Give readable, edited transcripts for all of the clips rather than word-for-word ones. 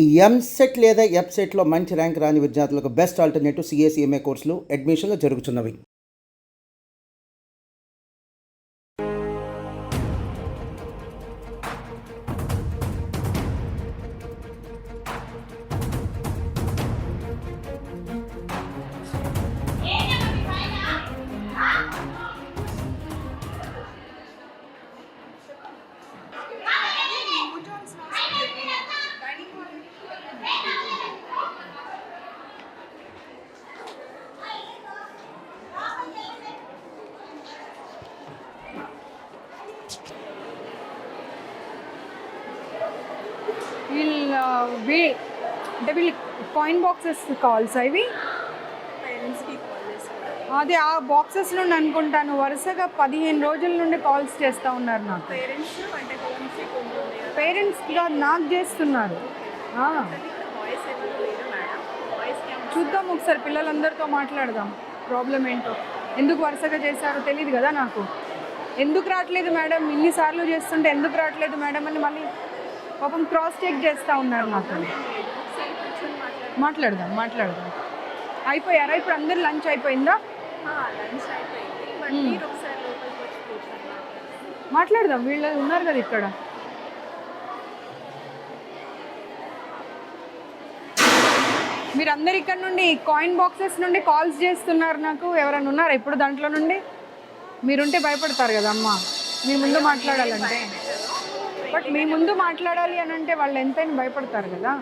ఈ ఎంసెట్ లేదా ఎఫ్సెట్లో మంచి ర్యాంక్ రాని విద్యార్థులకు బెస్ట్ ఆల్టర్నేటివ్ సిఎస్ఈఎంఏ కోర్సులు అడ్మిషన్లు జరుగుతున్నవి. వీళ్ళు కాయిన్ బాక్సెస్ కాల్స్ అవి పేరెంట్స్కి కాల్ చేసుకోవడం. అదే ఆ బాక్సెస్ నుండి అనుకుంటాను వరుసగా 15 రోజుల నుండి కాల్స్ చేస్తూ ఉన్నారు నాకు. పేరెంట్స్ అంటే హోమ్ సిక్ ఉంటుంది కదా, పేరెంట్స్గా నాకు చేస్తున్నారు. వాయిస్ ఎవరు లేరు మేడం. వాయిస్కి చూద్దాం ఒకసారి, పిల్లలందరితో మాట్లాడదాం ప్రాబ్లం ఏంటో. ఎందుకు వరుసగా చేశారో తెలియదు కదా నాకు. ఎందుకు రావట్లేదు మేడం, ఇన్నిసార్లు చేస్తుంటే ఎందుకు రావట్లేదు మేడం అని మళ్ళీ పాపం క్రాస్ చెక్ చేస్తూ ఉన్నారు నాకు. మాట్లాడదాం. అయిపోయారా ఇప్పుడు? అందరు లంచ్ అయిపోయిందా? లంచ్ అయిపోయింది. బట్ మీరు ఒకసారి లోపలికి వచ్చి కూర్చొని మాట్లాడదాం. వీళ్ళు ఉన్నారు కదా ఇక్కడ. మీరందరు ఇక్కడ నుండి కాయిన్ బాక్సెస్ నుండి కాల్స్ చేస్తున్నారు నాకు. ఎవరైనా ఉన్నారా ఇప్పుడు దాంట్లో నుండి? మీరుంటే భయపడతారు కదా అమ్మ, మీ ముందు మాట్లాడాలంటే. బట్ మీ ముందు మాట్లాడాలి అని అంటే వాళ్ళు ఎంతైనా భయపడతారు కదా.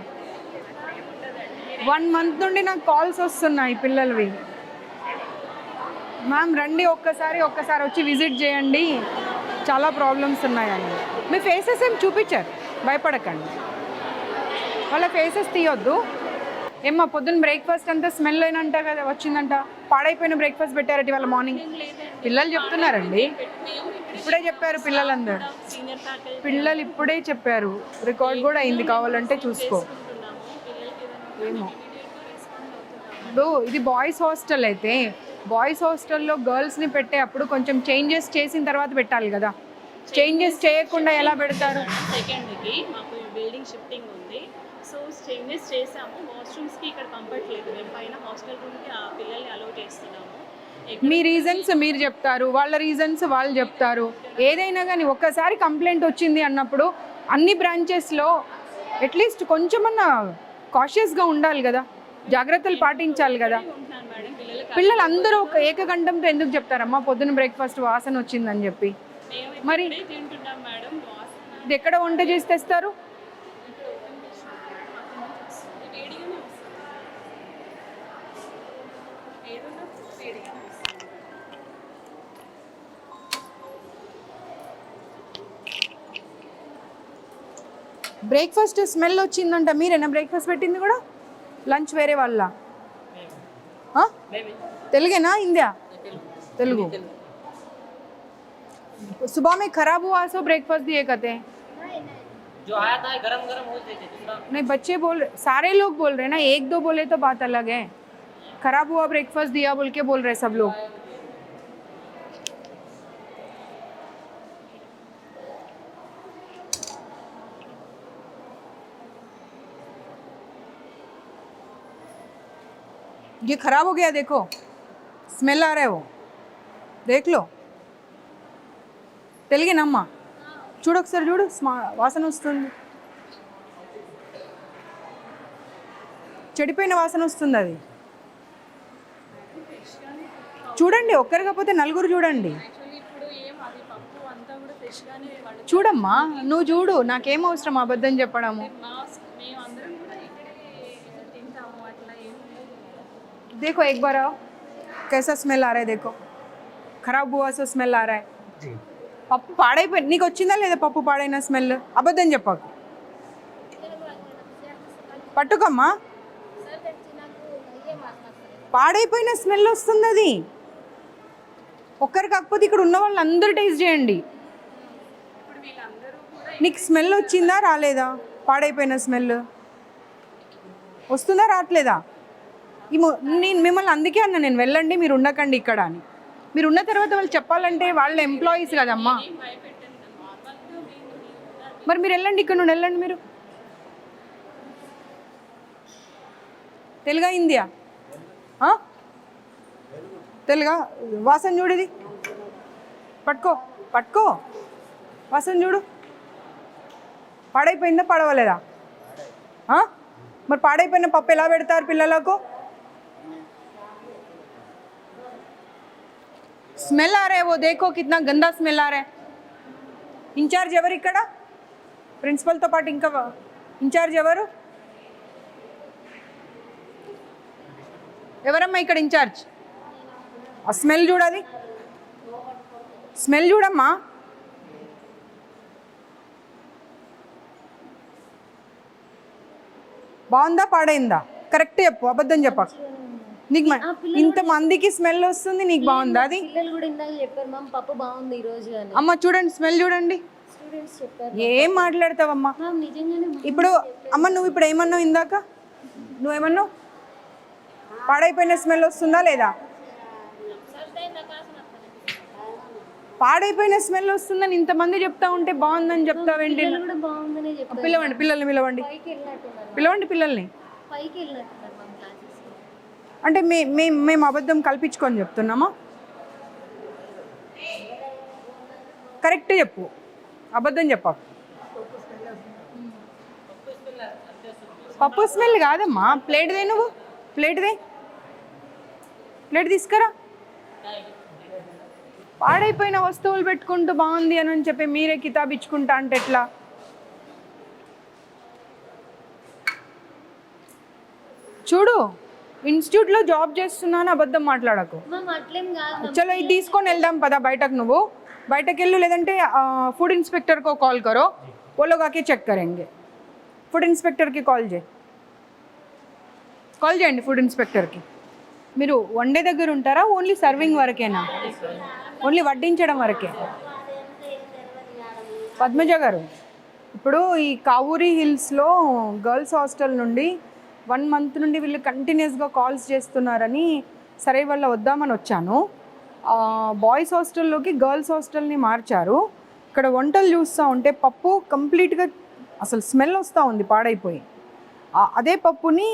1 month నుండి నాకు కాల్స్ వస్తున్నాయి పిల్లలవి. మ్యామ్ రండి ఒక్కసారి వచ్చి విజిట్ చేయండి, చాలా ప్రాబ్లమ్స్ ఉన్నాయని. మీ ఫేసెస్ ఏం చూపించారు, భయపడకండి. వాళ్ళ ఫేసెస్ తీయొద్దు. ఏమ్మా పొద్దున్న బ్రేక్ఫాస్ట్ అంతా స్మెల్ అయినంట కదా వచ్చిందంట, పాడైపోయిన బ్రేక్ఫాస్ట్ పెట్టారట ఇవాళ మార్నింగ్. పిల్లలు చెప్తున్నారండి, ఇప్పుడే చెప్పారు పిల్లలందరూ. పిల్లలు ఇప్పుడే చెప్పారు, రికార్డ్ కూడా అయింది, కావాలంటే చూసుకో. ఏమో ఇది బాయ్స్ హాస్టల్ అయితే, బాయ్స్ హాస్టల్లో గర్ల్స్ని పెట్టే అప్పుడు కొంచెం చేంజెస్ చేసిన తర్వాత పెట్టాలి కదా. చేంజెస్ చేయకుండా ఎలా పెడతారు? సెకండ్కి మాకు బిల్డింగ్ షిఫ్టింగ్ ఉంది, సో చేంజెస్ చేసాము. వాష్రూమ్స్కి ఇక్కడ కంఫర్ట్ లేదు, మేము పైన హాస్టల్ రూమ్కి ఆ పిల్లల్ని అలౌ చేస్తున్నాము. మీ రీజన్స్ మీరు చెప్తారు, వాళ్ళ రీజన్స్ వాళ్ళు చెప్తారు. ఏదైనా కానీ ఒక్కసారి కంప్లైంట్ వచ్చింది అన్నప్పుడు అన్ని బ్రాంచెస్లో అట్లీస్ట్ కొంచెమన్నా కాషియస్గా ఉండాలి కదా, జాగ్రత్తలు పాటించాలి కదా. పిల్లలు అందరూ ఒక ఏకగంఠంతో ఎందుకు చెప్తారమ్మా పొద్దున్న బ్రేక్ఫాస్ట్ వాసన వచ్చిందని చెప్పి? మరి తింటున్నాం మేడం. ఇది ఎక్కడ వంట చేసి తెస్తారు? బ్రేక్ఫాస్ట్ స్మెల్ వచ్చిందంట. మీరేనా బ్రేక్ఫాస్ట్ పెట్టింది కూడా? లంచ్ వేరే వాళ్ళ? తెలుగేనా హిందీ? తెలుగు. सुबह में खराब हुआ सो ब्रेकफास्ट दिए कहते हैं. जो आया था गरम गरम हो देते दूसरा. नहीं बच्चे बोल रहे, सारे लोग बोल रहे हैं ना, 1-2 बोले तो बात अलग है. खराब हुआ ब्रेकफास्ट दिया बोल के बोल रहे सब लोग. ये खराब हो गया, देखो स्मेल आ रहा है, वो देख लो. తెలుగేనమ్మా? చూడు ఒకసారి, చూడు వాసన వస్తుంది, చెడిపోయిన వాసన వస్తుంది. అది చూడండి, ఒక్కరు కాకపోతే నలుగురు చూడండి. చూడమ్మా, నువ్వు చూడు, నాకేం అవసరం అబద్ధం చెప్పడము. देखो एक बार आओ, कैसा स्मेल आ रहा है, देखो खराब हुआ सो स्मेल आ रहा है. పప్పు పాడైపోయి నీకు వచ్చిందా లేదా? పప్పు పాడైన స్మెల్ అబద్ధం చెప్పకు. పట్టుకమ్మా, పాడైపోయిన స్మెల్ వస్తుంది. అది ఒక్కరు కాకపోతే ఇక్కడ ఉన్న వాళ్ళు అందరూ టేస్ట్ చేయండి. నీకు స్మెల్ వచ్చిందా రాలేదా? పాడైపోయిన స్మెల్ వస్తుందా రావట్లేదా? నేను మిమ్మల్ని అందుకే అన్నా, నేను వెళ్ళండి మీరు ఉండకండి ఇక్కడ అని. మీరు ఉన్న తర్వాత వాళ్ళు చెప్పాలంటే వాళ్ళ ఎంప్లాయీస్ కదమ్మా. మరి మీరు వెళ్ళండి, ఇక్కడ నుండి వెళ్ళండి. మీరు తెలుగా హిందీయా తెలుగా వాసన చూడు ఇది పట్టుకో పట్టుకో వాసన చూడు పాడైపోయిందా పడవలేదా మరి పాడైపోయిన పప్పు ఎలా పెడతారు పిల్లలకు స్మెల్ ఆ రే वो देखो कितना गंदा स्मेल आ रहा है ఇన్ఛార్జ్ ఎవరు ఇక్కడ ప్రిన్సిపల్తో పాటు ఇంకా ఇన్ఛార్జ్ ఎవరు ఎవరమ్మా ఇక్కడ ఇన్ఛార్జ్ ఆ స్మెల్ చూడాలి స్మెల్ చూడమ్మా బాగుందా పాడైందా కరెక్ట్ చెప్పు అబద్ధం చెప్ప నీకు ఇంతమందికి స్మెల్ వస్తుంది నీకు బాగుందా అది పిల్లలు కూడా ఇందాక చెప్పారు మ్యామ్ పప్పు బాగుంది ఈ రోజు అని అమ్మ చూడండి స్మెల్ చూడండి స్టూడెంట్స్ చెప్పారు ఏం మాట్లాడతావమ్మా మ్యామ్ నిజంగానే ఇప్పుడు అమ్మ నువ్వు ఇప్పుడు ఏమన్నావు ఇందాక నువ్వేమన్నావు పాడైపోయిన స్మెల్ వస్తుందా లేదా పాడైపోయిన స్మెల్ వస్తుందని ఇంతమంది చెప్తా ఉంటే బాగుందని చెప్తావేంటి పిల్లలు కూడా బాగుందనే చెప్పారు పిలవండి పిల్లల్ని పిలవండి పైకి వెళ్ళినట్టున్నారు పిలవండి పిల్లల్ని పైకి వెళ్ళినట్టున్నారు మ్యామ్ క్లాసెస్ అంటే మేము అబద్ధం కల్పించుకొని చెప్తున్నామా కరెక్ట్ చెప్పు అబద్ధం చెప్పు పప్పు స్మెల్ కాదమ్మా ప్లేట్దే నువ్వు ప్లేట్ తీసుకురా పాడైపోయిన వస్తువులు పెట్టుకుంటూ బాగుంది అని చెప్పి మీరే కితాబ్ ఇచ్చుకుంటా అంటే ఎట్లా చూడు ఇన్స్టిట్యూట్లో జాబ్ చేస్తున్నాను అబద్ధం మాట్లాడకు మ్యామ్ అట్లేం కాదు చలో ఇది తీసుకొని వెళ్దాం పదా బయటకు నువ్వు బయటకు వెళ్ళు లేదంటే फूड इंस्पेक्टर को कॉल करो वो लोग आके चेक करेंगे फूड इंस्पेक्टर की कॉल చేయండి ఫుడ్ ఇన్స్పెక్టర్కి మీరు వన్ డే దగ్గర ఉంటారా ఓన్లీ సర్వింగ్ వరకేనా ఓన్లీ వడ్డించడం వరకే పద్మజ గారు ఇప్పుడు ఈ కావూరి హిల్స్లో గర్ల్స్ హాస్టల్ నుండి 1 month నుండి వీళ్ళు కంటిన్యూస్గా కాల్స్ చేస్తున్నారని సరే వాళ్ళ వద్దామని వచ్చాను బాయ్స్ హాస్టల్లోకి గర్ల్స్ హాస్టల్ని మార్చారు ఇక్కడ వంటలు చూస్తూ ఉంటే పప్పు కంప్లీట్గా అసలు స్మెల్ వస్తూ ఉంది పాడైపోయి అదే పప్పుని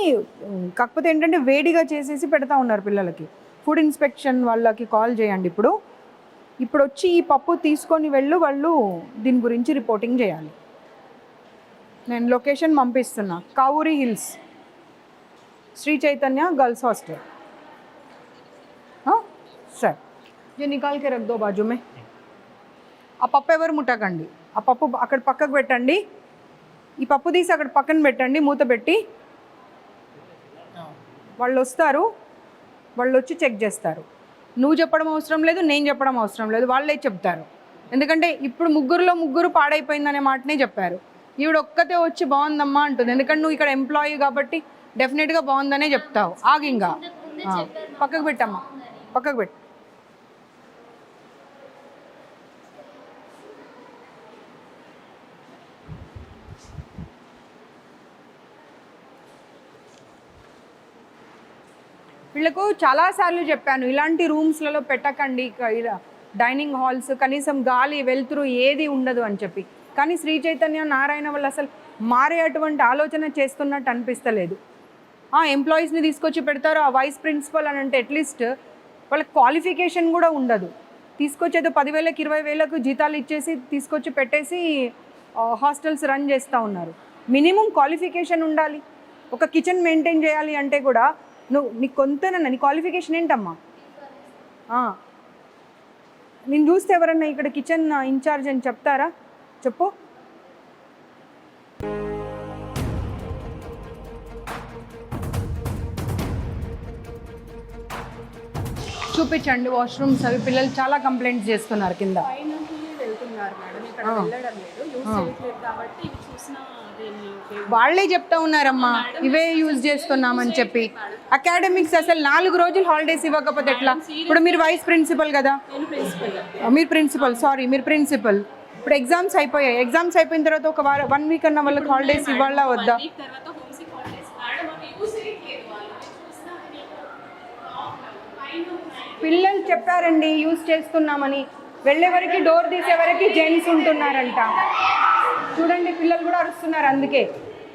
కాకపోతే ఏంటంటే వేడిగా చేసేసి పెడతా ఉన్నారు పిల్లలకి ఫుడ్ ఇన్స్పెక్షన్ వాళ్ళకి కాల్ చేయండి ఇప్పుడు వచ్చి ఈ పప్పు తీసుకొని వాళ్ళు దీని గురించి రిపోర్టింగ్ చేయాలి నేను లొకేషన్ పంపిస్తున్నా Kavuri hills Sri Chaitanya girls hostel సరే ये निकाल के रख दो बाजू में ఆ పప్పు ఎవరు ముట్టకండి ఆ పప్పు అక్కడ పక్కకు పెట్టండి ఈ పప్పు తీసి అక్కడ పక్కన పెట్టండి మూత పెట్టి వాళ్ళు వస్తారు వాళ్ళు వచ్చి చెక్ చేస్తారు నువ్వు చెప్పడం అవసరం లేదు నేను చెప్పడం అవసరం లేదు వాళ్ళే చెప్తారు ఎందుకంటే ఇప్పుడు ముగ్గురు పాడైపోయిందనే మాటనే చెప్పారు ఈవిడ ఒక్కతే వచ్చి బాగుందమ్మా అంటుంది ఎందుకంటే నువ్వు ఇక్కడ ఎంప్లాయీ కాబట్టి డెఫినెట్గా బాగుందనే చెప్తావు ఆగింగా పక్కకు పెట్టమ్మా పక్కకు పెట్టు వీళ్ళకు చాలాసార్లు చెప్పాను ఇలాంటి రూమ్స్లలో పెట్టకండి డైనింగ్ హాల్స్ కనీసం గాలి వెలుతురు ఏది ఉండదు అని చెప్పి కానీ శ్రీ చైతన్య నారాయణ వాళ్ళు అసలు మారే అటువంటి ఆలోచన చేస్తున్నట్టు అనిపిస్తలేదు ఎంప్లాయీస్ని తీసుకొచ్చి పెడతారు ఆ వైస్ ప్రిన్సిపల్ అని అంటే అట్లీస్ట్ వాళ్ళకి క్వాలిఫికేషన్ కూడా ఉండదు తీసుకొచ్చేదో 10,000 20,000 జీతాలు ఇచ్చేసి తీసుకొచ్చి పెట్టేసి హాస్టల్స్ రన్ చేస్తూ ఉన్నారు మినిమం క్వాలిఫికేషన్ ఉండాలి ఒక కిచెన్ మెయింటైన్ చేయాలి అంటే కూడా నీకు కొంతనన్నా నీ క్వాలిఫికేషన్ ఏంటమ్మా నేను చూస్తే ఎవరన్నా ఇక్కడ కిచెన్ ఇన్ఛార్జ్ అని చెప్తారా చెప్పు చూపించండి వాష్రూమ్స్ అవి పిల్లలు చాలా కంప్లైంట్స్ చేస్తున్నారు కింద వెళ్తున్నారు మేడం ఇక్కడ వెళ్ళడం లేదు యూజ్ చేయట్లేదు కాబట్టి ఇవి చూసినా వాళ్ళే చెప్తా ఉన్నారమ్మా ఇవే యూజ్ చేస్తున్నామని చెప్పి అకాడమిక్స్ అసలు 4 రోజులు హాలిడేస్ ఇవ్వకపోతే ఎట్లా ఇప్పుడు మీరు వైస్ ప్రిన్సిపల్ కదా మీరు ప్రిన్సిపల్ ఇప్పుడు ఎగ్జామ్స్ అయిపోయిన తర్వాత ఒక 1 వీక్ అన్న వాళ్ళకి హాలిడేస్ ఇవ్వాలా వద్దా పిల్లలు చెప్పారండి యూజ్ చేస్తున్నామని వెళ్ళే వరకు డోర్ తీసే వరకు జెంట్స్ ఉంటున్నారంట చూడండి పిల్లలు కూడా అరుస్తున్నారు అందుకే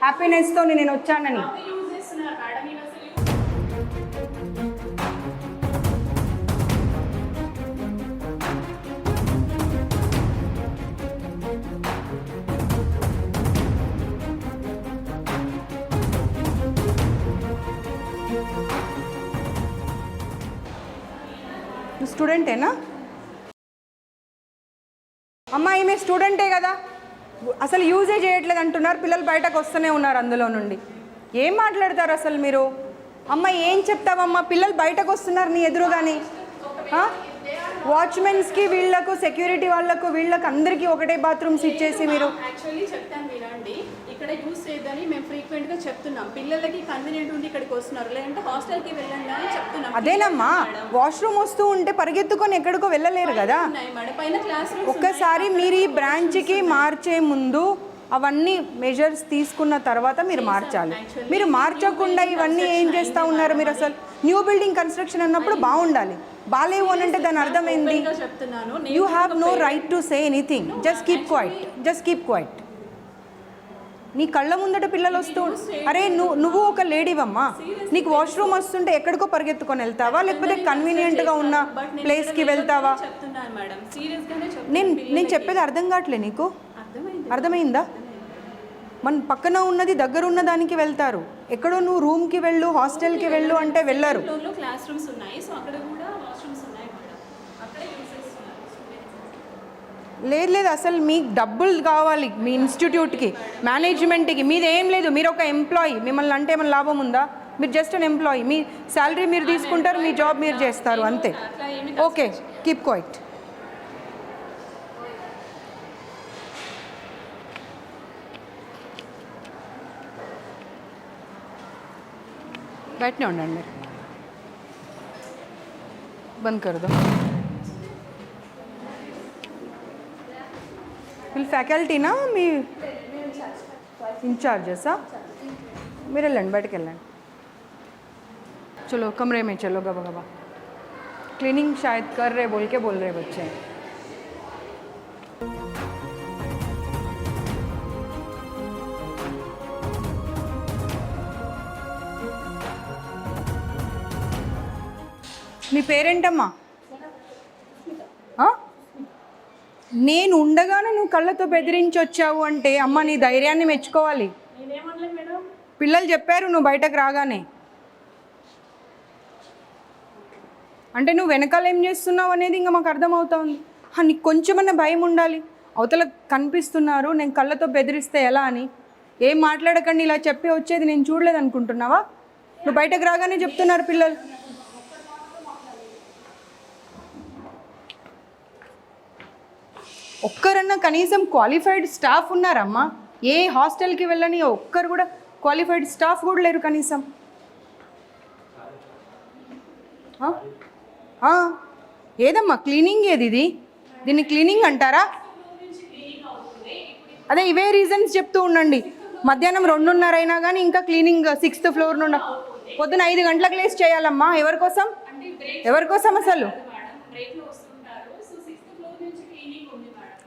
హ్యాపీనెస్తో నేను వచ్చానని స్టూడెంటేనా? అమ్మా ఈమె స్టూడెంటే కదా, అసలు యూజే చేయట్లేదు అంటున్నారు, పిల్లలు బయటకు వస్తూనే ఉన్నారు అందులో నుండి. ఏం మాట్లాడతారు అసలు మీరు? అమ్మ ఏం చెప్తావమ్మా, పిల్లలు బయటకు వస్తున్నారు నీ ఎదురుగాని. వాచ్మెన్స్కి వీళ్ళకు సెక్యూరిటీ వాళ్ళకు వీళ్ళకి అందరికీ ఒకటే బాత్రూమ్స్ ఇచ్చేసి మీరు. యాక్చువల్లీ చెప్తాను వినండి, ఇక్కడ యూజ్ చేయదని మేము ఫ్రీక్వెంట్గా చెప్తున్నాం. పిల్లలకి కన్వీనియంట్ ఉండి ఇక్కడికి వస్తున్నారు, లేదంటే హాస్టల్కి వెళ్ళండి అని చెప్తున్నాం. అదేనమ్మా, వాష్రూమ్ వస్తూ ఉంటే పరిగెత్తుకొని ఎక్కడికో వెళ్ళలేరు కదా. మేడం పైన క్లాస్ ఒక్కసారి మీరు ఈ బ్రాంచ్కి మార్చే ముందు అవన్నీ మెజర్స్ తీసుకున్న తర్వాత మీరు మార్చాలి. మీరు మార్చకుండా ఇవన్నీ ఏం చేస్తూ ఉన్నారు మీరు? అసలు న్యూ బిల్డింగ్ కన్స్ట్రక్షన్ అన్నప్పుడు బాగుండాలి, బాగాలేవు అని అంటే దాని అర్థమైంది. చెప్తున్నాను, you have no right to say anything. Just keep quiet, just keep quiet. నీ కళ్ళ ముందట పిల్లలు వస్తూ, అరే నువ్వు ఒక లేడీవమ్మా, నీకు వాష్రూమ్ వస్తుంటే ఎక్కడికో పరిగెత్తుకొని వెళ్తావా, లేకపోతే కన్వీనియంట్గా ఉన్న ప్లేస్కి వెళ్తావా? చెప్తున్నాను మేడం, సీరియస్గానే నేను చెప్పేది అర్థం కావట్లే నీకు? అర్థమైందా? మన పక్కన ఉన్నది దగ్గర ఉన్న దానికి వెళ్తారు, ఎక్కడో నువ్వు రూమ్కి వెళ్ళు హాస్టల్కి వెళ్ళు అంటే వెళ్ళరు. క్లాస్ రూమ్స్ ఉన్నాయి, సో అక్కడ కూడా వాష్రూమ్స్ ఉన్నాయి మేడం, అక్కడే యూజ్ చేస్తున్నారు. లేదు అసలు మీకు డబ్బులు కావాలి మీ ఇన్స్టిట్యూట్కి, మేనేజ్మెంట్కి. మీది ఏం లేదు, మీరు ఒక ఎంప్లాయీ, మిమ్మల్ని అంటే ఏమైనా లాభం ఉందా? మీరు జస్ట్ అన్ ఎంప్లాయీ, మీ శాలరీ మీరు తీసుకుంటారు, మీ జాబ్ మీరు చేస్తారు అంతే. Okay, keep quiet. బయటనే ఉండండి మీరు, బంద్ कर दो. వీళ్ళు ఫ్యాకల్టీనా మీ इंचार्जेसा? మీరు వెళ్ళండి, బయటకు వెళ్ళండి. चलो कमरे में चलो गबा गबा. क्लीनिंग शायद कर रहे बोल के बोल रहे बच्चे. మీ పేరేంటమ్మా? నేను ఉండగానే నువ్వు కళ్ళతో బెదిరించి వచ్చావు అంటే అమ్మ నీ ధైర్యాన్ని మెచ్చుకోవాలి. పిల్లలు చెప్పారు నువ్వు బయటకు రాగానే. అంటే నువ్వు వెనకాల ఏం చేస్తున్నావు అనేది ఇంకా మాకు అర్థమవుతుంది. నీకు కొంచెమన్నా భయం ఉండాలి. అవతల కనిపిస్తున్నారు, నేను కళ్ళతో బెదిరిస్తే ఎలా అని. ఏం మాట్లాడకండి ఇలా చెప్పి వచ్చేది నేను చూడలేదు అనుకుంటున్నావా? నువ్వు బయటకు రాగానే చెప్తున్నారు పిల్లలు. ఒక్కరన్నా కనీసం క్వాలిఫైడ్ స్టాఫ్ ఉన్నారమ్మా? ఏ హాస్టల్కి వెళ్ళని ఒక్కరు కూడా క్వాలిఫైడ్ స్టాఫ్ కూడా లేరు కనీసం. ఏదమ్మా క్లీనింగ్ ఏది? దీన్ని క్లీనింగ్ అంటారా? అదే ఇవే రీజన్స్ చెప్తూ ఉండండి. మధ్యాహ్నం 2:30 అయినా కానీ ఇంకా క్లీనింగ్ 6th ఫ్లోర్ నుండి పొద్దున 5 గంటలకు లేసి చేయాలమ్మా. ఎవరికోసం? ఎవరికోసం అసలు?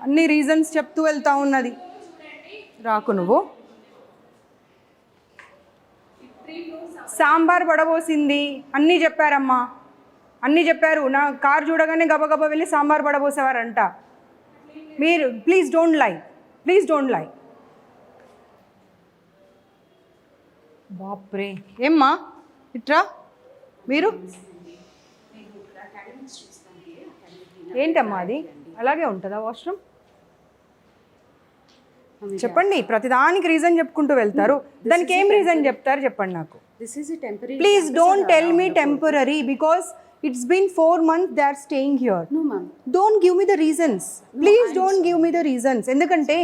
అన్ని రీజన్స్ చెప్తూ వెళ్తా ఉన్నది. రాకు నువ్వు. సాంబార్ పడబోసింది అన్నీ చెప్పారమ్మా, అన్నీ చెప్పారు. నా కార్ చూడగానే గబగబా వెళ్ళి సాంబార్ పడబోసేవారంట. మీరు please don't lie, please don't lie. బాప్రే, ఏమ్మా ఇట్రా. మీరు ఏంటమ్మా అది అలాగే ఉంటుందా వాష్రూమ్? చెప్పండి. ప్రతిదానికి రీజన్ చెప్పుకుంటూ వెళ్తారు, దానికి ఏం రీజన్ చెప్తారు చెప్పండి నాకు. Please don't tell me temporary because it's been 4 months they are staying here. No ma'am, don't give me the reasons. Please don't give me the reasons. ఎందుకంటే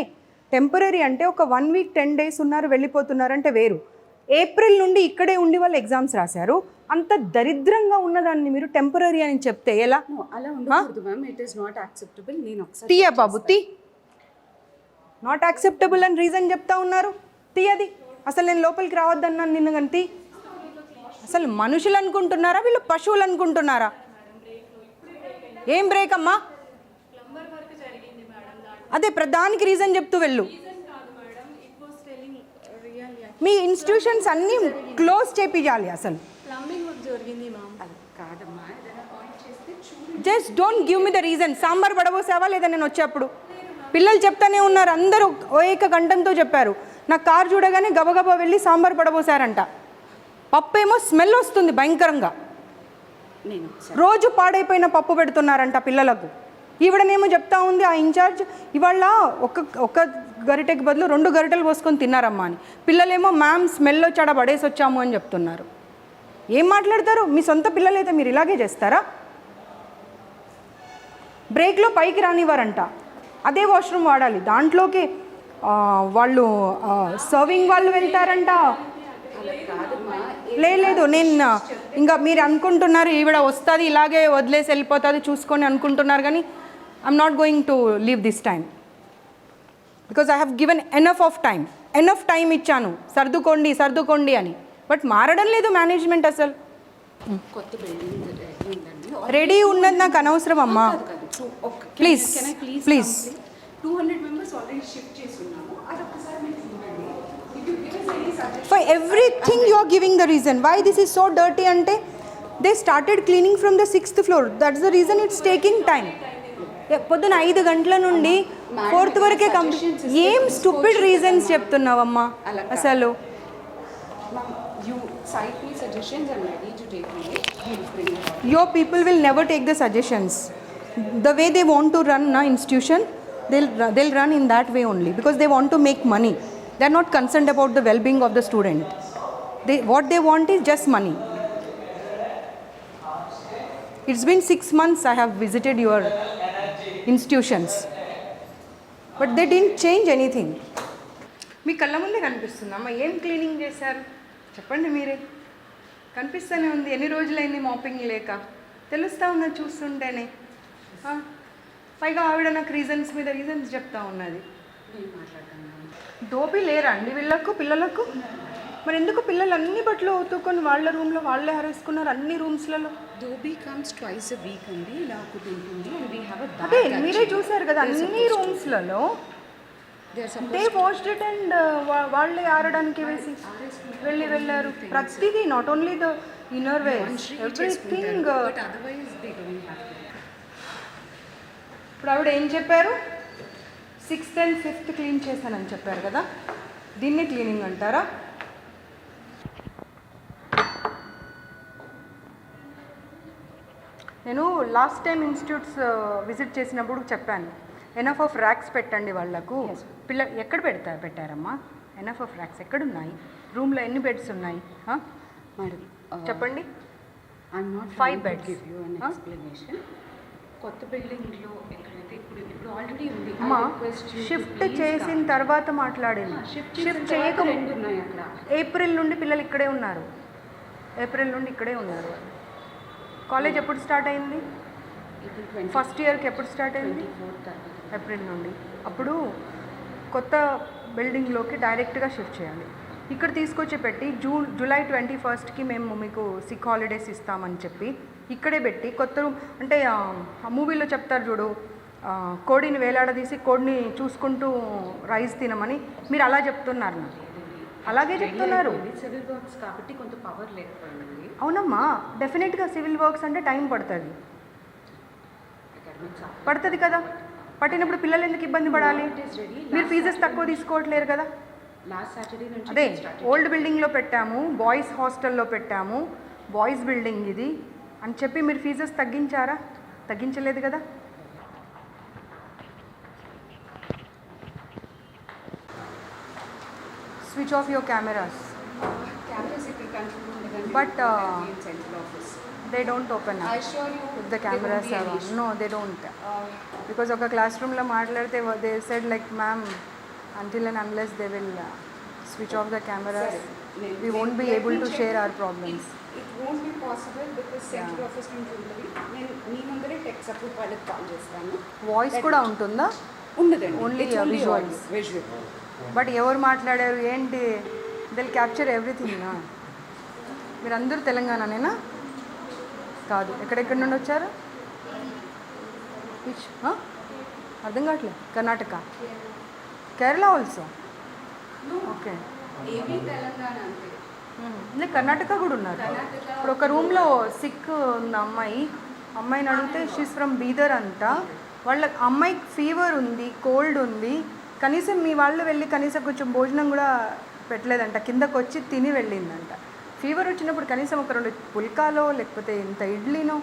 టెంపరరీ అంటే ఒక 1 week 10 days ఉన్నారు వెళ్ళిపోతున్నారు అంటే వేరు. ఏప్రిల్ నుండి ఇక్కడే ఉండి వాళ్ళు ఎగ్జామ్స్ రాశారు. అంత దరిద్రంగా ఉన్నదాన్ని మీరు టెంపరరీ అని చెప్తే ఎలా? no, అలా ఉండకూడదు ma'am, it is not acceptable. నేను ఒకసారి తీయ బాబు తీ. నాట్ యాక్సెప్టబుల్ అని రీజన్ చెప్తా ఉన్నారు, తీయది. అసలు నేను లోపలికి రావద్దన్నాను నిన్ను కానీ తీ. అసలు మనుషులు అనుకుంటున్నారా వీళ్ళు పశువులు అనుకుంటున్నారా? ఏం బ్రేక్ అమ్మా? అదే ప్రధానికి రీజన్ చెప్తూ వెళ్ళు. మీ ఇన్స్టిట్యూషన్స్ అన్నీ క్లోజ్ చేపియాలి. అసలు ప్లంబింగ్ వర్క్ జరిగింది మ్యామ్. కాదమ్మా, ఏదైనా పాయింట్ చేస్తే just don't give me the reason. Sambar పడబోసావా లేదా నేను వచ్చేప్పుడు? పిల్లలు చెప్తానే ఉన్నారు, అందరూ ఏక కంఠంతో చెప్పారు. నా కార్ చూడగానే గబగబా వెళ్ళి సాంబార్ పడబోసారంట. పప్పు ఏమో స్మెల్ వస్తుంది భయంకరంగా. నేను ఒకసారి రోజు పాడైపోయిన పప్పు పెడుతున్నారంట పిల్లలకు. ఈవిడనేమో చెప్తా ఉంది ఆ ఇన్ఛార్జ్, ఇవాళ ఒక గరిటెకి బదులు 2 గరిటెలు పోసుకొని తిన్నారమ్మా అని. పిల్లలేమో మ్యామ్ స్మెల్ వచ్చాడ పడేసి వచ్చాము అని చెప్తున్నారు. ఏం మాట్లాడతారు? మీ సొంత పిల్లలైతే మీరు ఇలాగే చేస్తారా? బ్రేక్లో పైకి రానివ్వరంట, అదే వాష్రూమ్ వాడాలి. దాంట్లోకి వాళ్ళు సర్వింగ్ వాళ్ళు వెళ్తారంట. లేదు నేను ఇంకా మీరు అనుకుంటున్నారు ఈవిడ వస్తుంది ఇలాగే వదిలేసి వెళ్ళిపోతుంది చూసుకొని అనుకుంటున్నారు, కానీ I'm not going to leave this time because I have given enough time ఇచ్చాను సర్దుకోండి అని. బట్ మారడం లేదు మేనేజ్మెంట్ అసలు. కొత్త బిల్డింగ్ ఉందండి. రెడీ ఉన్నది నాకు అనవసరం అమ్మా. ప్లీజ్ 200 మెంబర్స్ ఆల్రెడీ షిఫ్ట్ చేస్తున్నాము. అదొకసారి మీరు చూడండి. If you give us any suggestion, For everything you are giving the reason why this is so dirty ante they started cleaning from the 6th floor. That's the reason it's taking time. పొద్దున 5 గంటల నుండి 4th వరకే complete. ఏం stupid reasons చెప్తున్నావమ్మా అసలు. you cite me suggestions, I'm ready to take it. We'll bring it up. Your people will never take the suggestions. The way they want to run na institution, they'll run in that way only because they want to make money. They're not concerned about the well-being of the student. What they want is just money. It's been 6 months I have visited your institutions, but they didn't change anything. మీ కళ్ళ ముందే కనిపిస్తుందమ్మా. ఏం cleaning చేశారు చెప్పండి మీరే. కనిపిస్తూనే ఉంది. ఎన్ని రోజులైంది మాపింగ్ లేక, తెలుస్తూ ఉన్నది చూస్తుంటేనే. పైగా ఆవిడ నాకు రీజన్స్ మీద రీజన్స్ చెప్తా ఉన్నది. డోపీ లేరా అండి వీళ్ళకు పిల్లలకు? మరి ఎందుకు పిల్లలు అన్ని బట్టలు ఉతుక్కొని వాళ్ళ రూమ్లో వాళ్ళే హరేసుకున్నారు అన్ని రూమ్స్లలో? Dobi comes twice a week అండి. ఇలా ఒకటి ఉంటుంది and we have a bag. అదే మీరే చూసారు కదా అన్ని రూమ్స్లలో దే వాష్డ్ ఇట్ అండ్ వాళ్ళే ఆరడానికి వేసి వెళ్ళారు. ప్రతిదీ not only the inner wears everything. But otherwise they don't have to. ఇప్పుడు ఆవిడ ఏం చెప్పారు? 6th and 5th క్లీన్ చేశానని చెప్పారు కదా, దీన్ని క్లీనింగ్ అంటారా? నేను లాస్ట్ టైం ఇన్స్టిట్యూట్స్ విజిట్ చేసినప్పుడు చెప్పాను, ఎనఫ్ ఆఫ్ ర్యాక్స్ పెట్టండి వాళ్ళకు. ఎక్కడ పెట్టారమ్మా ఎనఫ్ ఆఫ్ ర్యాక్స్? ఎక్కడున్నాయి? రూమ్లో ఎన్ని బెడ్స్ ఉన్నాయి Madam, చెప్పండి. I'm not 5 trying beds. to give you an explanation. కొత్త బిల్డింగ్లో ఎక్కడైతే ఇప్పుడు ఆల్రెడీ ఉంది. అమ్మా షిఫ్ట్ చేసిన తర్వాత మాట్లాడింది. షిఫ్ట్ చేయక రెండు ఉన్నాయి అక్కడ. ఏప్రిల్ నుండి పిల్లలు ఇక్కడే ఉన్నారు. కాలేజ్ ఎప్పుడు స్టార్ట్ అయింది? ఫస్ట్ ఇయర్కి ఎప్పుడు స్టార్ట్ అయింది? ఏప్రిల్ నుండి. అప్పుడు కొత్త బిల్డింగ్లోకి డైరెక్ట్గా షిఫ్ట్ చేయాలి. ఇక్కడ తీసుకొచ్చి పెట్టి జూలై 21st మేము మీకు సిక్ హాలిడేస్ ఇస్తామని చెప్పి ఇక్కడే పెట్టి కొత్త రూమ్ అంటే ఆ మూవీలో చెప్తారు చూడు, కోడిని వేలాడదీసి కోడిని చూసుకుంటూ రైస్ తినమని, మీరు అలా చెప్తున్నారు నాకు. అలాగే చెప్తున్నారు. సివిల్ వర్క్స్ కాబట్టి కొంత పవర్ లేకపోయింది. అవునమ్మా, డెఫినెట్గా సివిల్ వర్క్స్ అంటే టైం పడుతుంది కదా. పట్టినప్పుడు పిల్లలు ఎందుకు ఇబ్బంది పడాలి? మీరు ఫీజెస్ తక్కువ తీసుకోవట్లేరు కదా. లాస్ట్ సాటర్డే నుంచి అదే ఓల్డ్ బిల్డింగ్లో పెట్టాము, బాయ్స్ హాస్టల్లో పెట్టాము, బాయ్స్ బిల్డింగ్ ఇది అని చెప్పి మీరు ఫీజెస్ తగ్గించారా? తగ్గించలేదు కదా. Switch off your cameras. Cameras ఇక్కడ కంట్రోల్ ఉండదండి. But, central office. They don't open up. I assure you If the cameras are on. No, they don't. Because ఒక క్లాస్ రూమ్లో మాట్లాడితే they said like ma'am, until and unless they will switch off the cameras, we won't be able to share our problems. It won't be possible because central office నుంచి ఉంటుంది. నేను మీ ముందరే tech support వాళ్ళకి call చేస్తాను. Voice కూడా ఉంటుందా? ఉండదండి. Only visuals. Visual. But ఎవరు మాట్లాడారు ఏంటి, దిల్ క్యాప్చర్ ఎవ్రీథింగ్. మీరందరూ తెలంగాణనేనా? కాదు, ఎక్కడెక్కడి నుండి వచ్చారు? అర్థం కావట్లేదు. Karnataka, Kerala also. Okay, AP Telangana అంటే కర్ణాటక కూడా ఉన్నారు. ఇప్పుడు ఒక రూమ్లో సిక్ ఉన్న అమ్మాయిని అడిగితే షీస్ ఫ్రమ్ బీదర్ అంట. వాళ్ళ అమ్మాయికి ఫీవర్ ఉంది, కోల్డ్ ఉంది, కనీసం మీ వాళ్ళు వెళ్ళి కనీసం కొంచెం భోజనం కూడా పెట్టలేదంట, కిందకు వచ్చి తిని వెళ్ళిందంట. ఫీవర్ వచ్చినప్పుడు కనీసం ఒక 2 పుల్కాలో లేకపోతే ఇంత ఇడ్లీనో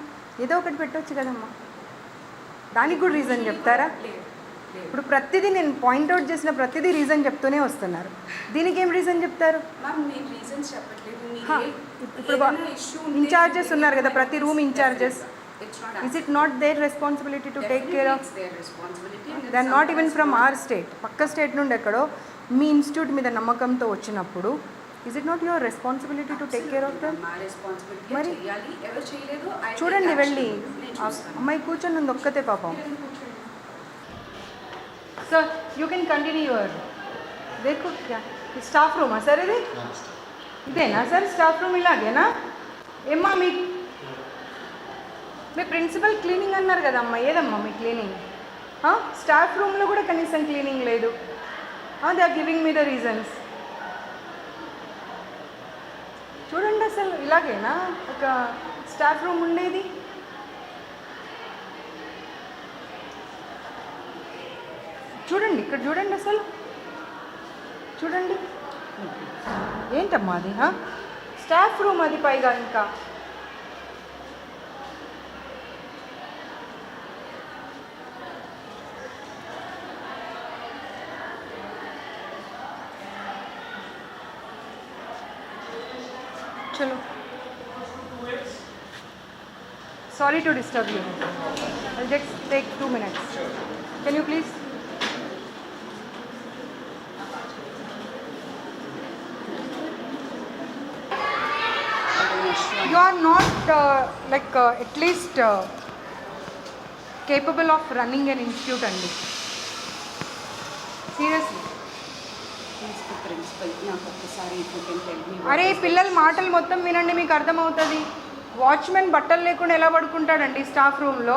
ఏదో ఒకటి పెట్టవచ్చు కదమ్మా. దానికి కూడా రీజన్ చెప్తారా? ఇప్పుడు ప్రతిదీ నేను పాయింట్అవుట్ చేసిన ప్రతిదీ రీజన్ చెప్తూనే వస్తున్నారు. దీనికి ఏం రీజన్ చెప్తారు? మ్యామ్ నేను రీజన్స్ చెప్పట్లేదు. ఇప్పుడు ఇన్ఛార్జెస్ ఉన్నారు కదా, ప్రతి room in-charges. Is it not their responsibility to take care of? They are not even from our state. పక్క స్టేట్ నుండి ఎక్కడో మీ ఇన్స్టిట్యూట్ మీద నమ్మకంతో వచ్చినప్పుడు is it not your responsibility to take care of them? మరి చూడండి వెళ్ళి అమ్మాయి కూర్చొని ఉంది ఒక్కతే పాపం. Sir you can continue your దేఖో క్యా స్టాఫ్ రూమా సార్ ఇది? ఇదేనా సార్ స్టాఫ్ రూమ్? ఇలాగేనా ఏమ్మా? మీ ప్రిన్సిపల్ క్లీనింగ్ అన్నారు కదమ్మా, ఏదమ్మా మీ క్లీనింగ్? స్టాఫ్ రూమ్లో కూడా కనీసం క్లీనింగ్ లేదు. They are giving me the reasons. చూడండి అసలు ఇలాగేనా ఒక స్టాఫ్ రూమ్ ఉండేది? చూడండి ఇక్కడ చూడండి అసలు చూడండి ఏంటమ్మా అది? స్టాఫ్ రూమ్ అది పైగా ఇంకా. चलो sorry to disturb you. I'll just take 2 minutes. Can you please? You are not at least capable of running an institute andi. Seriously. Principal నాకు ఒక్కసారి యూ కెన్ టెల్ మీ. అరే పిల్లల మాటలు మొత్తం వినండి, మీకు అర్థమవుతుంది. వాచ్మెన్ బట్టలు లేకుండా ఎలా పడుకుంటాడండి స్టాఫ్ రూమ్లో?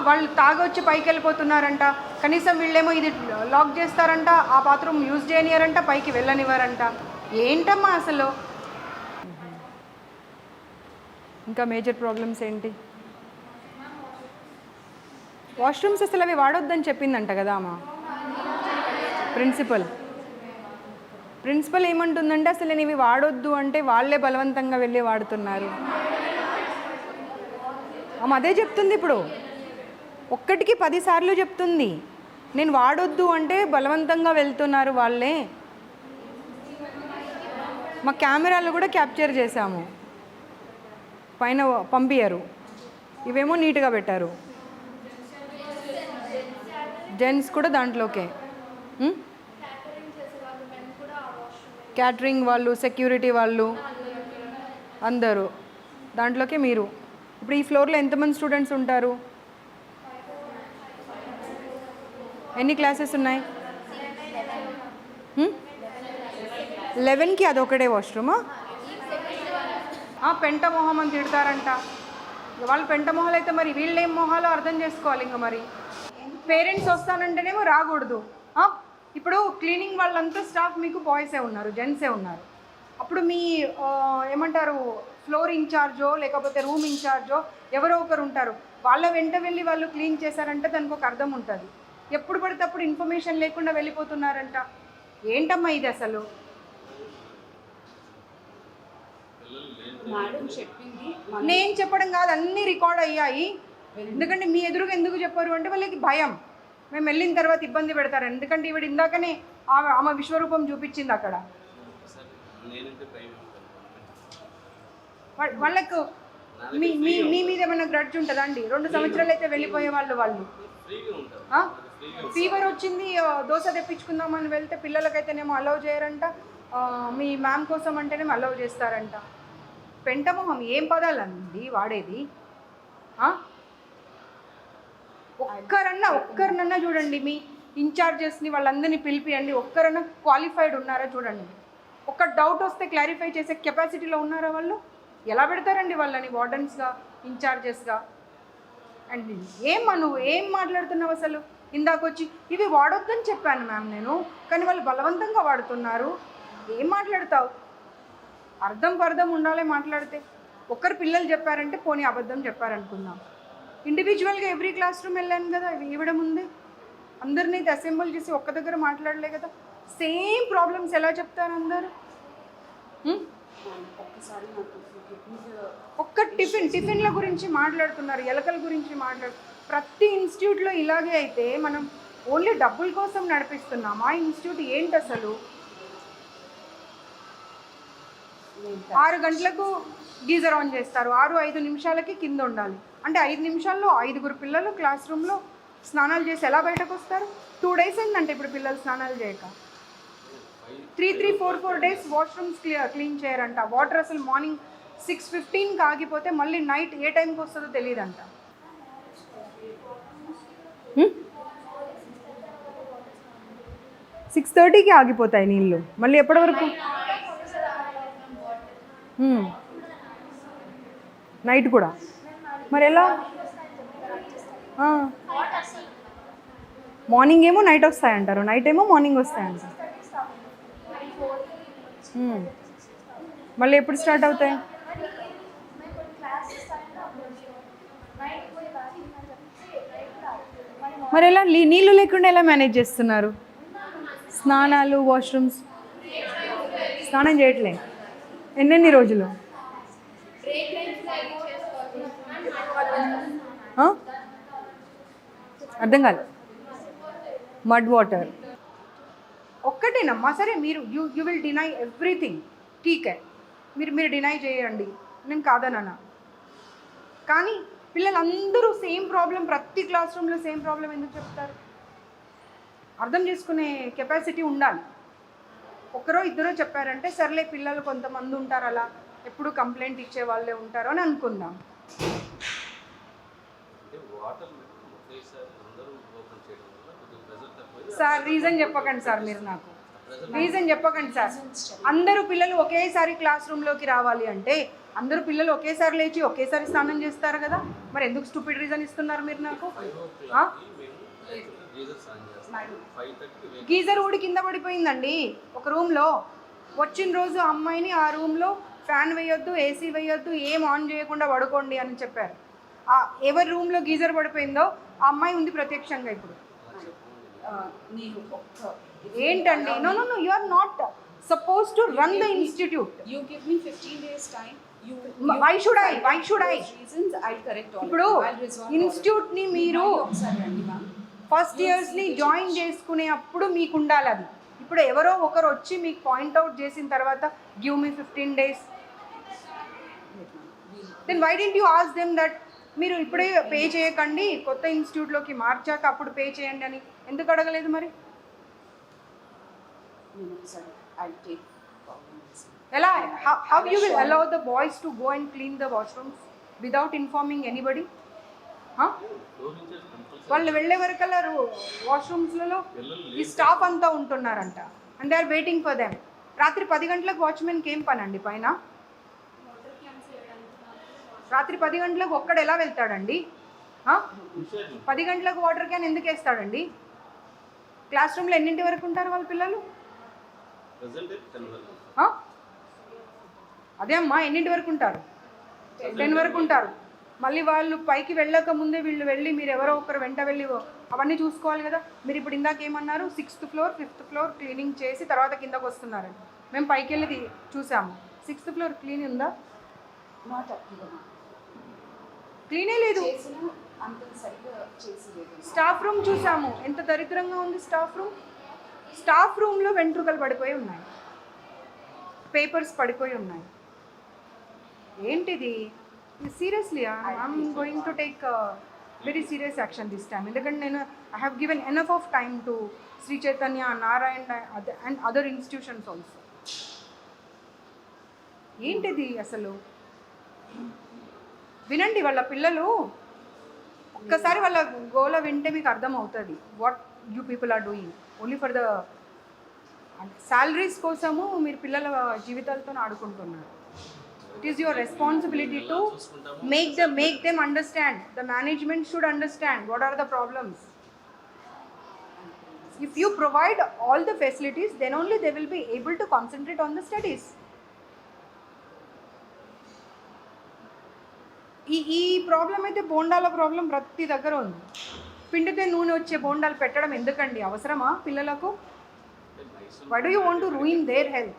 వాళ్ళు తాగొచ్చి పైకి వెళ్ళిపోతున్నారంట, కనీసం వీళ్ళేమో ఇది లాక్ చేస్తారంట, ఆ బాత్రూమ్ యూజ్ చేయనియారంట, పైకి వెళ్ళనివ్వరంట. ఏంటమ్మా అసలు? ఇంకా మేజర్ ప్రాబ్లమ్స్ ఏంటి? వాష్రూమ్స్ అసలు అవి వాడొద్దని చెప్పిందంట కదా అమ్మా ప్రిన్సిపల్ ఏమంటుందంటే అసలు నేను ఇవి వాడొద్దు అంటే వాళ్ళే బలవంతంగా వెళ్ళి వాడుతున్నారు. అమ్మ అదే చెప్తుంది ఇప్పుడు, ఒక్కటికి 10 సార్లు చెప్తుంది. నేను వాడొద్దు అంటే బలవంతంగా వెళ్తున్నారు వాళ్ళే. మా కెమెరాలు కూడా క్యాప్చర్ చేశాము, పైన పంపించారు. ఇవేమో నీట్గా పెట్టారు, జెంట్స్ కూడా దాంట్లోకే. క్యాటరింగ్ వాళ్ళు, సెక్యూరిటీ వాళ్ళు అందరూ దాంట్లోకే. మీరు ఇప్పుడు ఈ ఫ్లోర్లో ఎంతమంది స్టూడెంట్స్ ఉంటారు? ఎన్ని క్లాసెస్ ఉన్నాయి? 11కి అదొకటే వాష్రూమా? పెంట మొహం అని తిడతారంట. వాళ్ళు పెంట మొహాలు అయితే మరి వీళ్ళేం మొహాలో అర్థం చేసుకోవాలి. ఇంకా మరి పేరెంట్స్ వస్తానంటేనేమో రాకూడదు. ఇప్పుడు క్లీనింగ్ వాళ్ళంతా స్టాఫ్ మీకు బాయ్సే ఉన్నారు, జెంట్సే ఉన్నారు. అప్పుడు మీ ఏమంటారు ఫ్లోర్ ఇన్ఛార్జో లేకపోతే రూమ్ ఇన్ఛార్జో ఎవరో ఒకరు ఉంటారు, వాళ్ళ వెంట వెళ్ళి వాళ్ళు క్లీన్ చేశారంటే దానికి ఒక అర్థం ఉంటుంది. ఎప్పుడు పడితే అప్పుడు ఇన్ఫర్మేషన్ లేకుండా వెళ్ళిపోతున్నారంట. ఏంటమ్మా ఇది అసలు? మేడం చెప్పింది, నేను చెప్పడం కాదు, అన్నీ రికార్డ్ అయ్యాయి. ఎందుకంటే మీ ఎదురుగా ఎందుకు చెప్పారు అంటే వాళ్ళకి భయం, మేము వెళ్ళిన తర్వాత ఇబ్బంది పెడతారు. ఎందుకంటే ఈవిడ ఇందాకనే ఆమె విశ్వరూపం చూపించింది అక్కడ. వాళ్ళకు మీ మీ మీద ఏమైనా గ్రడ్జ్ ఉంటుందా అండి? 2 సంవత్సరాలు అయితే వెళ్ళిపోయే వాళ్ళు ఫీవర్ వచ్చింది దోశ తెప్పించుకుందామని వెళ్తే పిల్లలకైతేనేమో అలౌ చేయరంట, మీ మ్యామ్ కోసం అంటేనేమో అలౌ చేస్తారంట. పెంటమొహం ఏం పదాలండి వాడేది? ఒక్కరినన్నా చూడండి, మీ ఇన్ఛార్జెస్ని వాళ్ళందరినీ పిలిపియండి, ఒక్కరన్నా క్వాలిఫైడ్ ఉన్నారా చూడండి. ఒక్క డౌట్ వస్తే క్లారిఫై చేసే కెపాసిటీలో ఉన్నారా వాళ్ళు? ఎలా పెడతారండి వాళ్ళని వార్డెన్స్గా, ఇన్ఛార్జెస్గా? అండ్ నువ్వు ఏం మాట్లాడుతున్నావు అసలు? ఇందాకొచ్చి ఇవి వాడొద్దని చెప్పాను మ్యామ్ నేను, కానీ వాళ్ళు బలవంతంగా వాడుతున్నారు. ఏం మాట్లాడతావు? అర్థం ఉండాలి మాట్లాడితే. ఒక్కరు పిల్లలు చెప్పారంటే పోనీ అబద్ధం చెప్పారనుకుందాం. ఇండివిజువల్గా ఎవ్రీ క్లాస్ రూమ్ వెళ్ళాను కదా ఇవ్వడం ఉంది, అందరినీ అసెంబుల్ చేసి ఒక్క దగ్గర మాట్లాడలే కదా. సేమ్ ప్రాబ్లమ్స్ ఎలా చెప్తారు అందరు? ఒక్కసారి నాకు ఒక్క టిఫిన్ల గురించి మాట్లాడుతున్నారు, ఎలకల గురించి ప్రతి ఇన్స్టిట్యూట్లో ఇలాగే అయితే మనం ఓన్లీ డబ్బుల కోసం నడిపిస్తున్నాం. ఆ ఇన్స్టిట్యూట్ ఏంటి అసలు? 6 గంటలకు గీజర్ ఆన్ చేస్తారు, 6-5 నిమిషాలకి కింద ఉండాలి. అంటే 5 నిమిషాల్లో 5 పిల్లలు క్లాస్ రూమ్లో స్నానాలు చేసి ఎలా బయటకు వస్తారు? 2 days అయిందంటే ఇప్పుడు పిల్లలు స్నానాలు చేయక 3-4 days వాష్రూమ్స్ క్లీన్ చేయరంట. వాటర్ అసలు మార్నింగ్ 6:15కి ఆగిపోతే మళ్ళీ నైట్ ఏ టైంకి వస్తుందో తెలియదంట. 6:30కి ఆగిపోతాయి నీళ్ళు, మళ్ళీ ఎప్పటి వరకు? నైట్ కూడా మరి ఎలా? మార్నింగ్ ఏమో నైట్ వస్తాయంటారు, నైట్ ఏమో మార్నింగ్ వస్తాయంటారు. మళ్ళీ ఎప్పుడు స్టార్ట్ అవుతాయి? మరి ఎలా నీళ్ళు లేకుండా ఎలా మేనేజ్ చేస్తున్నారు? స్నానాలు, వాష్రూమ్స్, స్నానం చేయట్లే ఎన్నెన్ని రోజులు? అర్థం కాదు. మడ్ వాటర్ ఒక్కటేనమ్మా. సరే మీరు యూ విల్ డినై ఎవ్రీథింగ్, ఠీకే, మీరు డినై చేయండి, నేను కాదనా. కానీ పిల్లలందరూ సేమ్ ప్రాబ్లం, ప్రతి క్లాస్ రూమ్లో సేమ్ ప్రాబ్లం ఎందుకు చెప్తారు? అర్థం చేసుకునే కెపాసిటీ ఉండాలి. ఒకరో ఇద్దరో చెప్పారంటే సర్లే, పిల్లలు కొంతమంది ఉంటారు అలా ఎప్పుడు కంప్లైంట్ ఇచ్చే వాళ్ళే ఉంటారు అని అనుకుందాం. సార్ రీజన్ చెప్పకండి సార్, మీరు నాకు రీజన్ చెప్పకండి సార్. అందరూ పిల్లలు ఒకేసారి క్లాస్ రూమ్లోకి రావాలి అంటే అందరూ పిల్లలు ఒకేసారి లేచి ఒకేసారి స్నానం చేస్తారు కదా, మరి ఎందుకు స్టూపిడ్ రీజన్ ఇస్తున్నారు మీరు నాకు? గీజర్ ఊడి కింద పడిపోయిందండి ఒక రూమ్లో. వచ్చిన రోజు అమ్మాయిని ఆ రూమ్లో ఫ్యాన్ వేయొద్దు, ఏసీ వేయొద్దు, ఏం ఆన్ చేయకుండా పడుకోండి అని చెప్పారు. ఎవరి రూమ్లో గీజర్ పడిపోయిందో ఆ అమ్మాయి ఉంది ప్రత్యక్షంగా ఇప్పుడు. నేను ఒక్క ఏంటండి? No no no, you are not suppose to run the institute. You give me 15 days time. Why should I reasons I'll correct all. ఇప్పుడు ఇన్స్టిట్యూట్ని మీరు ఒకసారి రండి మ్యామ్. ఫస్ట్ ఇయర్స్ని జాయిన్ చేసుకునే అప్పుడు మీకు ఉండాలి అది. ఇప్పుడు ఎవరో ఒకరు వచ్చి మీకు పాయింట్అవుట్ చేసిన తర్వాత give me 15 days, then why don't you ask them that మీరు ఇప్పుడే పే చేయకండి, కొత్త ఇన్స్టిట్యూట్లోకి మార్చాక అప్పుడు పే చేయండి అని ఎందుకు అడగలేదు? మరి నేను ఒకసారి I'll take ఎలా? How you will allow the boys to go and clean the washrooms without informing anybody? వాళ్ళు వెళ్ళే వరకల్లా వాష్రూమ్స్లలో ఈ స్టాఫ్ అంతా ఉంటున్నారంట, and they are waiting for them. రాత్రి 10 గంటలకు వాచ్మెన్కి ఏం పని అండి పైన? రాత్రి 10 గంటలకు ఒక్కడు ఎలా వెళ్తాడండి? 10 గంటలకు వాటర్ క్యాన్ ఎందుకు వేస్తాడండి? క్లాస్ రూమ్లో ఎన్నింటి వరకు ఉంటారు వాళ్ళ పిల్లలు? అదే అమ్మా, ఎన్నింటి వరకు ఉంటారు? 10 వరకు ఉంటారు. మళ్ళీ వాళ్ళు పైకి వెళ్ళక ముందే వీళ్ళు వెళ్ళి మీరు ఎవరో ఒకరు వెంట వెళ్ళి అవన్నీ చూసుకోవాలి కదా. మీరు ఇప్పుడు ఇందాక ఏమన్నారు? 6th floor 5th floor cleaning చేసి తర్వాత కిందకు వస్తున్నారండి. మేము పైకి వెళ్ళి చూసాము, 6th floor క్లీన్ ఉందా? నాట్ అప్గా క్లీనే లేదు. చేసిన అంత సరిగ్గా చేసి లేదు. స్టాఫ్ రూమ్ చూసాము, ఎంత దరిద్రంగా ఉంది స్టాఫ్ రూమ్. స్టాఫ్ రూమ్లో వెంట్రుకలు పడిపోయి ఉన్నాయి, పేపర్స్ పడిపోయి ఉన్నాయి. ఏంటిది? Seriously I'm going to take very serious action this time. ఎందుకంటే నేను I have given enough of time to Shri Chaitanya, Narayana and other institutions also. ఏంటిది అసలు? వినండి, వాళ్ళ పిల్లలు ఒక్కసారి వాళ్ళ గోల వింటే మీకు అర్థమవుతుంది what you people are doing only for the salaries కోసము. మీరు పిల్లల జీవితాలతో ఆడుకుంటున్నారు. It is your responsibility to make them understand. The management should understand what are the problems. If you provide all the facilities, then only they will be able to concentrate on the studies. ఈ problem అయితే బోండాల problem ప్రతి దగ్గర ఉంది. పిండితే నూనె వచ్చే బోండాలు పెట్టడం ఎందుకండి? అవసరమా పిల్లలకు? Why do you want to ruin their health?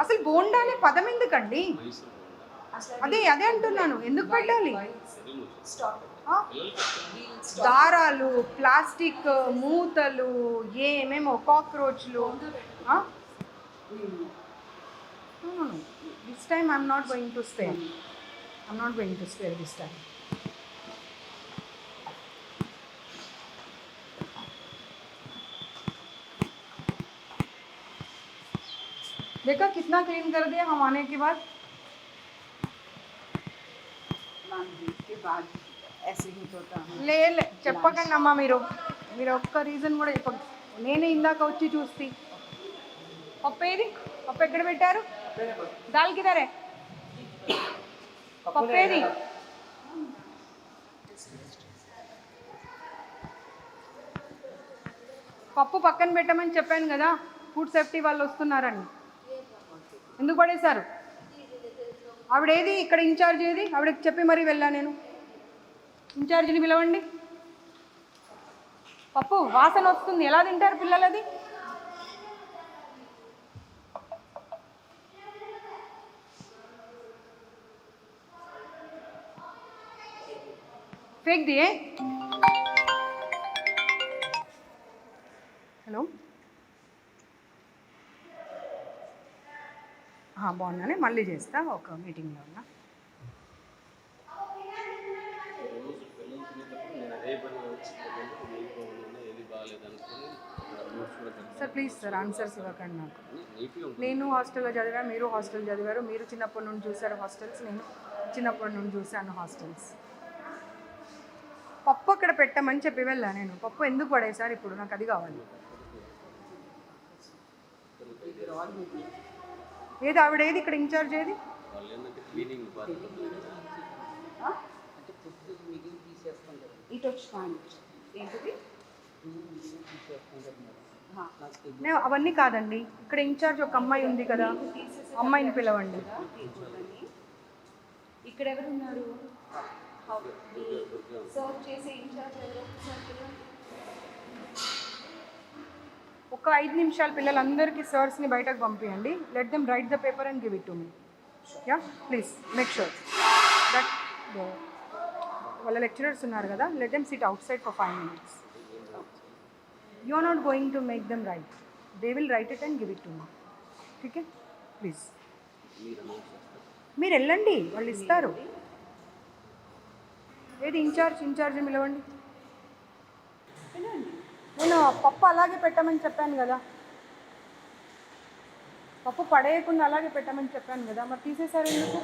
అసలు బోండా అనే పదం ఎందుకండి? అదే అదే అంటున్నాను, ఎందుకు పెట్టాలి? ఆ? దారాలు, ప్లాస్టిక్ మూతలు, ఏమేమో కాక్రోచ్లు. This time I'm not going to spare. I'm not going to spare this time. देखा कितना क्लीन कर दिया हम आने के बाद. के बाद ऐसे ही होता है. లే చెప్పకండి అమ్మా, మీరు ఒక్క రీజన్ కూడా చెప్పండి. నేనే ఇందాక వచ్చి చూస్తే పప్పు ఏది? పప్పు ఎక్కడ పెట్టారు? దాల్ కిదరే? పప్పు ఏది? పప్పు పక్కన పెట్టమని చెప్పాను కదా, ఫుడ్ సేఫ్టీ వాళ్ళు వస్తున్నారని. ఎందుకు పడేశారు? ఆవిడేది ఇక్కడ ఇన్ఛార్జ్ ఏది? ఆవిడకి చెప్పి మరీ వెళ్ళా నేను. ఇన్ఛార్జిని పిలవండి. పప్పు వాసన వస్తుంది, ఎలా తింటారు పిల్లలది? ఫేక్ దియే. హలో, బాగున్నానే, మళ్ళీ చేస్తా, ఒక మీటింగ్లో ఉన్నా. సార్ ప్లీజ్ సార్, ఆన్సర్స్ ఇవ్వకండి నాకు. నేను హాస్టల్లో చదివా, మీరు హాస్టల్ చదివారు. మీరు చిన్నప్పటి నుండి చూసారు హాస్టల్స్, నేను చిన్నప్పటి నుండి చూశాను హాస్టల్స్. పప్పు అక్కడ పెట్టమని చెప్పి వెళ్ళా నేను. పప్పు ఎందుకు పడేసారు ఇప్పుడు? నాకు అది కావాలి. ఏది ఆవిడ ఏది ఇక్కడ ఇన్ఛార్జ్ ఏది? ఇటు వచ్చి ఏంటిది? నేను అవన్నీ కాదండి, ఇక్కడ ఇన్ఛార్జ్ ఒక అమ్మాయి ఉంది కదా, అమ్మాయిని పిలవండి. ఇక్కడ ఎవరు ఉన్నారు? సర్వ్ చేసే ఇన్ఛార్జ్ ఎవరు? ఒక 5 నిమిషాలు పిల్లలందరికీ సర్స్ని బయటకు పంపించండి. Let them write the paper and give it to me. Yeah please make sure that వాళ్ళ లెక్చరర్స్ ఉన్నారు కదా, let them sit outside for 5 minutes. You are not going to make them write, they will write it and give it to me. Okay please మీరు వెళ్ళండి, వాళ్ళు ఇస్తారు. ఏది incharge పిలవండి. నేను పప్పు అలాగే పెట్టమని చెప్పాను కదా, పప్పు పడేయకుండా అలాగే పెట్టమని చెప్పాను కదా, మరి తీసేశారు ఎందుకు?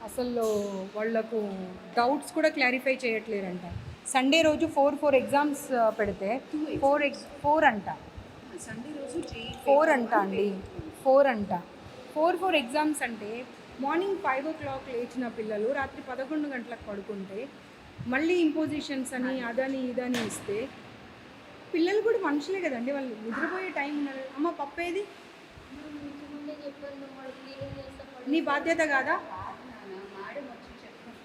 అసలు వాళ్ళకు డౌట్స్ కూడా క్లారిఫై చేయట్లేరంట. సండే రోజు 4 ఎగ్జామ్స్ పెడితే 4 అంట. సండే రోజు 4 అంట అండి, 4 అంట. 4 ఎగ్జామ్స్ అంటే మార్నింగ్ 5 o'clock లేచిన పిల్లలు రాత్రి 11 గంటలకు పడుకుంటే మళ్ళీ ఇంపోజిషన్స్ అని అదని ఇదని ఇస్తే పిల్లలు కూడా మనుషులే కదండి, వాళ్ళు నిద్రపోయే టైం ఉన్నారు. అమ్మ పప్పు ఏది? నీ బాధ్యత కాదా?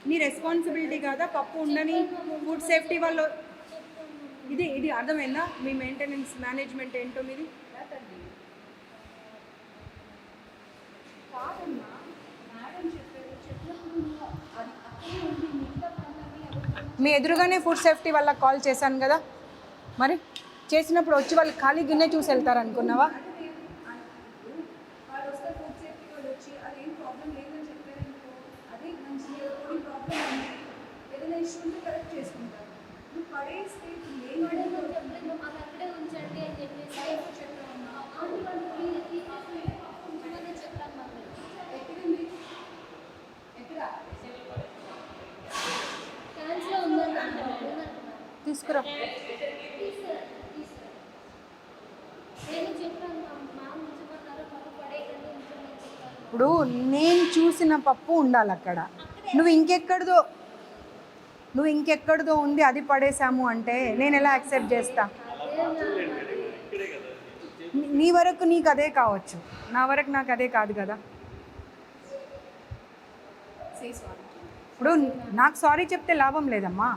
నీ రెస్పాన్సిబిలిటీ కాదా? పప్పు ఉండని ఫుడ్ సేఫ్టీ వాళ్ళు. ఇది అర్థమైందా? మీ మెయింటెనెన్స్ మేనేజ్మెంట్ ఏంటో మీది. మీ ఎదురుగానే ఫుడ్ సేఫ్టీ వాళ్ళకి కాల్ చేశాను కదా, మరి చేసినప్పుడు వచ్చి వాళ్ళు ఖాళీ గిన్నె చూసి వెళ్తారు అనుకున్నావా? వాళ్ళు వస్తారు, ఫుడ్ సేఫ్టీ వాళ్ళు వచ్చి అదేం ప్రాబ్లం లేదని చెప్పారు అనుకో, అదే మంచి కొన్ని ప్రాబ్లం ఉంది, ఏదైనా ఇష్యూ ఉంటే కరెక్ట్ చేసుకుంటారు. నువ్వు పడేస్తే మాకు అక్కడే ఉంచండి అని చెప్పేసి చెప్పామమ్మా. చెప్పాను మాకు. ఎక్కడుంది? ఎక్కడ? క్యాన్స్లో ఉందండి. తీసుకురా. నేను చెప్పాను మ్యామ్ ఉంచమన్నారు, పప్పు పడేయకండి ఉంచమని చెప్పాను. ఇప్పుడు నేను చూసిన పప్పు ఉండాలి అక్కడ. నువ్వు ఇంకెక్కడిదో ఉంది అది పడేసాము అంటే నేను ఎలా యాక్సెప్ట్ చేస్తా? నీ వరకు నీకు అదే కావచ్చు, నా వరకు నాకు అదే కాదు కదా. ఇప్పుడు నాకు సారీ చెప్తే లాభం లేదమ్మా.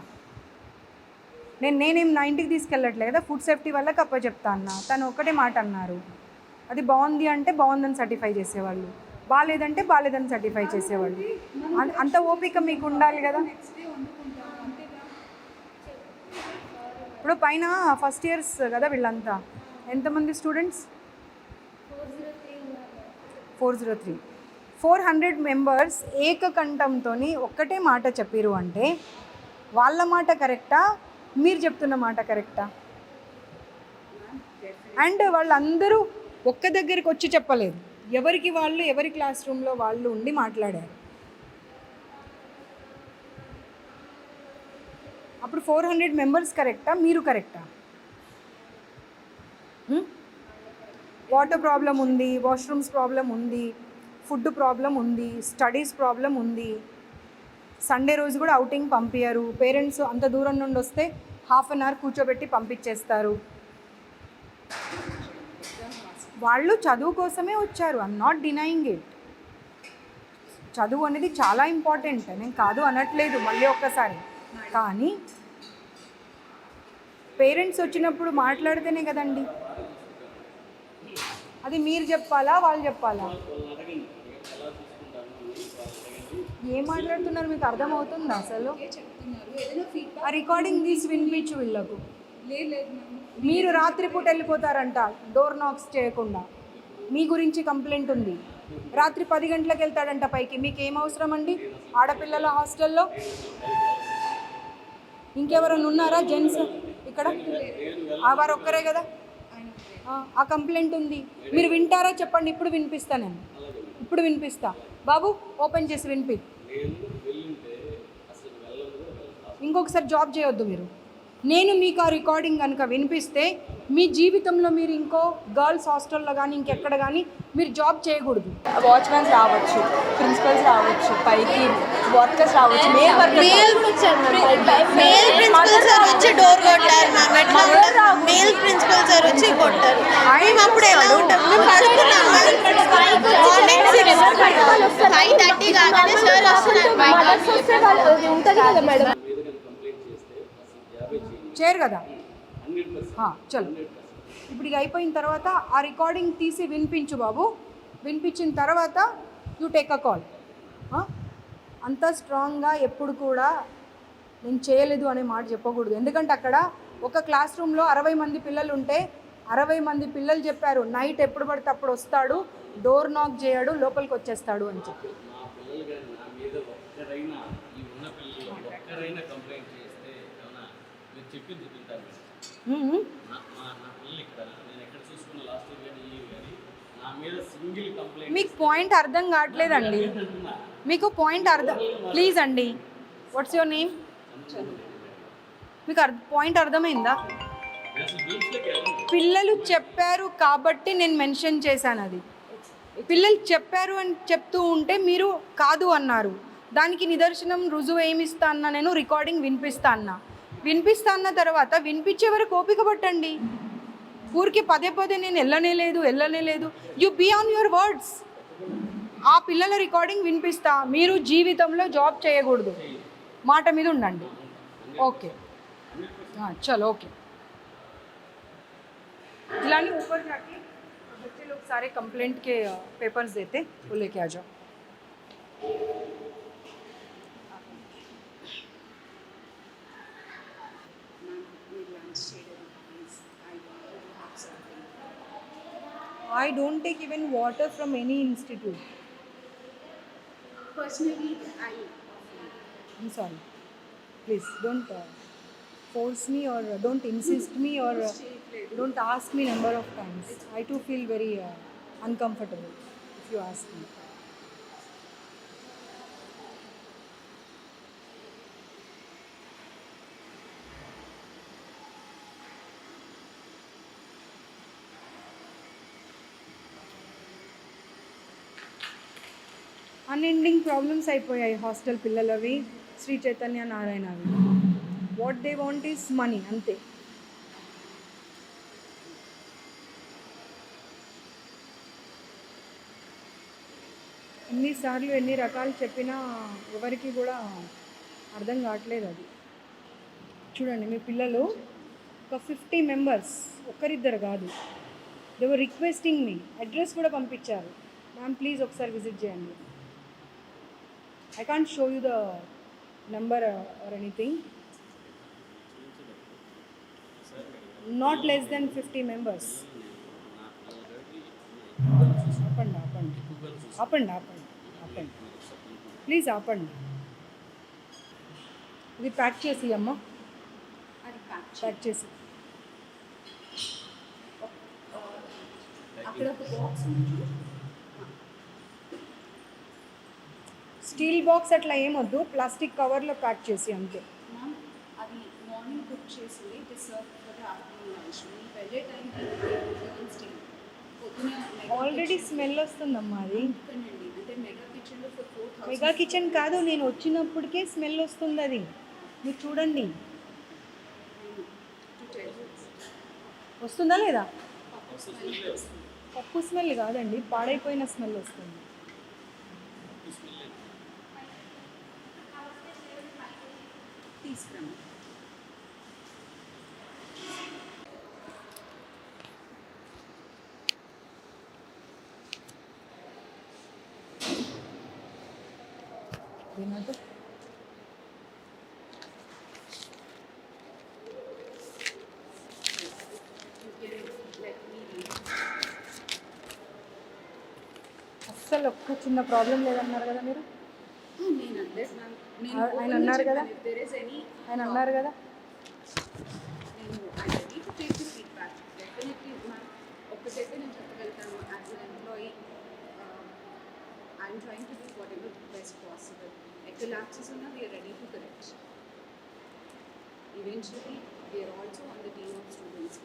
నేనేం నా ఇంటికి తీసుకెళ్ళట్లేదు కదా, ఫుడ్ సేఫ్టీ వల్ల కప్ప చెప్తా అన్న, తను ఒక్కటే మాట అన్నారు. అది బాగుంది అంటే బాగుందని సర్టిఫై చేసేవాళ్ళు, బాగాలేదంటే బాగాలేదని సర్టిఫై చేసేవాళ్ళు. అంత ఓపిక మీకు ఉండాలి కదా. ఇప్పుడు పైన ఫస్ట్ ఇయర్స్ కదా వీళ్ళంతా, ఎంతమంది స్టూడెంట్స్? 403. 400 మెంబర్స్ ఏకకంఠంతో ఒక్కటే మాట చెప్పిరు అంటే వాళ్ళ మాట కరెక్టా, మీరు చెప్తున్న మాట కరెక్టా? అండ్ వాళ్ళందరూ ఒక్క దగ్గరికి వచ్చి చెప్పలేదు, ఎవరికి వాళ్ళు ఎవరి క్లాస్ రూమ్లో వాళ్ళు ఉండి మాట్లాడారు. అప్పుడు 400 మెంబర్స్ కరెక్టా, మీరు కరెక్టా? వాటర్ ప్రాబ్లం ఉంది, వాష్రూమ్స్ ప్రాబ్లం ఉంది, ఫుడ్ ప్రాబ్లం ఉంది, స్టడీస్ ప్రాబ్లం ఉంది. సండే రోజు కూడా అవుటింగ్ పంపించారు. పేరెంట్స్ అంత దూరం నుండి వస్తే ½ అన్ అవర్ కూర్చోబెట్టి పంపించేస్తారు. వాళ్ళు చదువు కోసమే వచ్చారు, ఐఎమ్ నాట్ డినయింగ్ ఇట్. చదువు అనేది చాలా ఇంపార్టెంట్, నేను కాదు అనట్లేదు మళ్ళీ ఒక్కసారి. కానీ పేరెంట్స్ వచ్చినప్పుడు మాట్లాడితేనే కదండి. అది మీరు చెప్పాలా, వాళ్ళు చెప్పాలా? ఏం మాట్లాడుతున్నారు మీకు అర్థమవుతుందా అసలు? ఆ రికార్డింగ్ తీసి వినిపించు వీళ్ళకు. మీరు రాత్రిపూట వెళ్ళిపోతారంట డోర్ నాక్స్ చేయకుండా, మీ గురించి కంప్లైంట్ ఉంది. రాత్రి 10 గంటలకు వెళ్తాడంట పైకి, మీకు ఏం అవసరం అండి ఆడపిల్లల హాస్టల్లో? ఇంకెవరైనా ఉన్నారా జెంట్స్ ఇక్కడ? వారు ఒక్కరే కదా. ఆ కంప్లైంట్ ఉంది, మీరు వింటారా చెప్పండి. ఇప్పుడు వినిపిస్తా, నేను ఇప్పుడు వినిపిస్తా. బాబు ఓపెన్ చేసి వినిపి. ఇంకొకసారి జాబ్ చేయొద్దు మీరు. నేను మీకు ఆ రికార్డింగ్ కనుక వినిపిస్తే మీ జీవితంలో మీరు ఇంకో గర్ల్స్ హాస్టల్లో కానీ ఇంకెక్కడ కానీ మీరు జాబ్ చేయకూడదు. వాచ్మెన్స్ రావచ్చు, ప్రిన్సిపల్స్ రావచ్చు, పైకి వర్కర్స్ రావచ్చు. మేల్ ప్రిన్సిపల్ సార్ వచ్చి డోర్ కొట్టారు మ్యామ్. ఎట్లా మేల్ ప్రిన్సిపల్ సార్ వచ్చి కొట్టారు. మేము అప్పుడు ఎలా ఉంటాం? మేము పడుకున్నాం. మార్నింగ్ 5:30 కాగానే సార్ వస్తున్నారు. చేయరు కదా. చలో ఇప్పుడు ఇక అయిపోయిన తర్వాత ఆ రికార్డింగ్ తీసి వినిపించు బాబు. వినిపించిన తర్వాత యూ టేక్ అ కాల్. అంత స్ట్రాంగ్గా ఎప్పుడు కూడా నేను చేయలేదు అనే మాట చెప్పకూడదు. ఎందుకంటే అక్కడ ఒక క్లాస్ రూమ్లో 60 మంది పిల్లలు ఉంటే 60 మంది పిల్లలు చెప్పారు నైట్ ఎప్పుడు పడితే అప్పుడు వస్తాడు, డోర్ నాక్ చేయడు, లోపలికి వచ్చేస్తాడు అని చెప్పి. మీకు పాయింట్ అర్థం కావట్లేదండి. మీకు పాయింట్ అర్థం, ప్లీజ్ అండి. What's your name? మీకు పాయింట్ అర్థమైందా? పిల్లలు చెప్పారు కాబట్టి నేను మెన్షన్ చేశాను. అది పిల్లలు చెప్పారు అని చెప్తూ ఉంటే మీరు కాదు అన్నారు. దానికి నిదర్శనం రుజువు ఏమి ఇస్తా అన్నా, నేను రికార్డింగ్ వినిపిస్తా అన్న తర్వాత వినిపించే వరకు ఓపిక పట్టండి. ఊరికి పదే నేను వెళ్ళనే లేదు. You be on your words. ఆ పిల్లల రికార్డింగ్ వినిపిస్తా, మీరు జీవితంలో జాబ్ చేయకూడదు, మాట మీద ఉండండి. ఓకే చలో ఓకే. जिलानी ऊपर जाके बच्चे लोग सारे कंप्लेंट के पेपर्स देते, वो लेके आ जाओ. I don't take even water from any institute. Personally, I'm sorry. Please don't force me or don't insist me or don't ask me number of times. I too feel very uncomfortable if you ask me. Unending problems అయిపోయాయి hostel పిల్లలవి, శ్రీ చైతన్య నారాయణవి. What they want is money, అంతే. ఎన్నిసార్లు ఎన్ని రకాలు చెప్పినా ఎవరికి కూడా అర్థం కావట్లేదు అది. చూడండి మీ పిల్లలు ఒక 50 మెంబర్స్, ఒక్కరిద్దరు కాదు. They were requesting me, address కూడా పంపించారు. మ్యామ్ ప్లీజ్ ఒకసారి విజిట్ చేయండి. I can't show you the number or anything. Not less than 50 members. ఆపండి ఆపండి ఆపండి ఆపండి ఆపండి ప్లీజ్ ఆపండి. ఇది ప్యాక్ చేసి అమ్మా, అది ప్యాక్ చేసి. అక్కడ ఒక బాక్స్ ఉంది. స్టీల్ బాక్స్ అట్లా ఏమొద్దు, ప్లాస్టిక్ కవర్లో ప్యాక్ చేసి అంతే. మ్యామ్ అది మార్నింగ్ కుక్ చేసింది, it is serve for the afternoon lunch. మీకు వెళ్ళే టైంకి స్టే పొద్దున ఆల్రెడీ స్మెల్ వస్తుందమ్మా అది. అండి, అంటే మెగా కిచెన్లో ఫర్ 4,000. మెగా కిచెన్ కాదు, నేను వచ్చినప్పటికే స్మెల్ వస్తుంది అది. మీరు చూడండి వస్తుందా లేదా. పప్పు స్మెల్ కాదండి, పాడైపోయిన స్మెల్ వస్తుంది. తీసుకురాము. దీనితో అస్సలు ఒక్క చిన్న ప్రాబ్లం లేదన్నారు కదా మీరు. నేను అడ్రస్ మ్యామ్, నేను ఆయన అన్నారు కదా, if there is any ఆయన అన్నారు కదా. నేను I ready to take the feedback. Definitely ma'am, ఒక్కటైతే నేను చెప్పగలుగుతాను, as an employee I'm trying to do whatever best possible. ఎక్కడ ల్యాప్సెస్ ఉన్నా we are ready to correct. Eventually we are also on the team of students.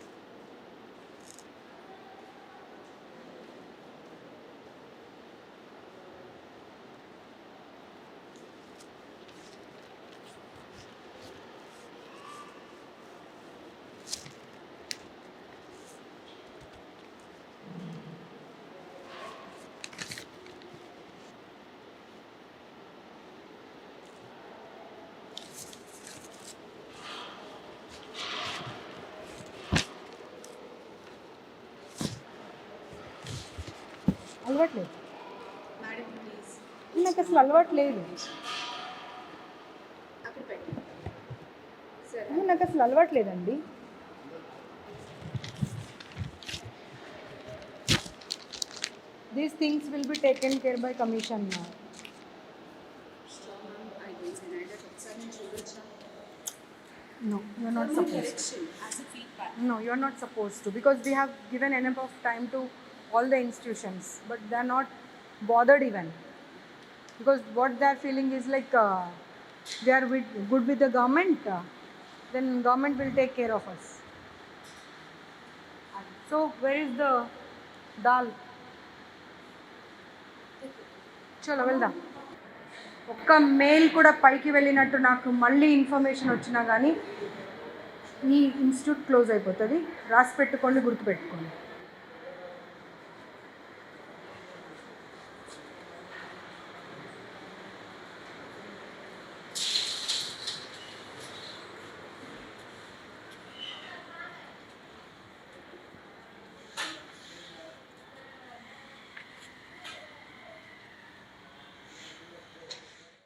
అలవాట్లేదు madam please నాకు అసలు అలవాట్లేదు. అక్కడ పెట్టండి. సరే నాకు అసలు అలవాట్లేదండి. These things will be taken care by commission now. I don't deny that. ఒకసారి నేను చూడొచ్చా? No, you're not supposed to. Correction as a feedback. No, you're not supposed to, because we have given enough of time to all the institutions, but they're not bothered even, because what they're feeling is like they are good with the government, then government will take care of us. So where is the dal? చలో వెళ్దాం. ఒక్క mail కూడా పైకి వెళ్ళినట్టు నాకు మళ్ళీ information వచ్చినా కానీ ఈ ఇన్స్టిట్యూట్ క్లోజ్ అయిపోతుంది. రాసి పెట్టుకోండి, గుర్తుపెట్టుకోండి.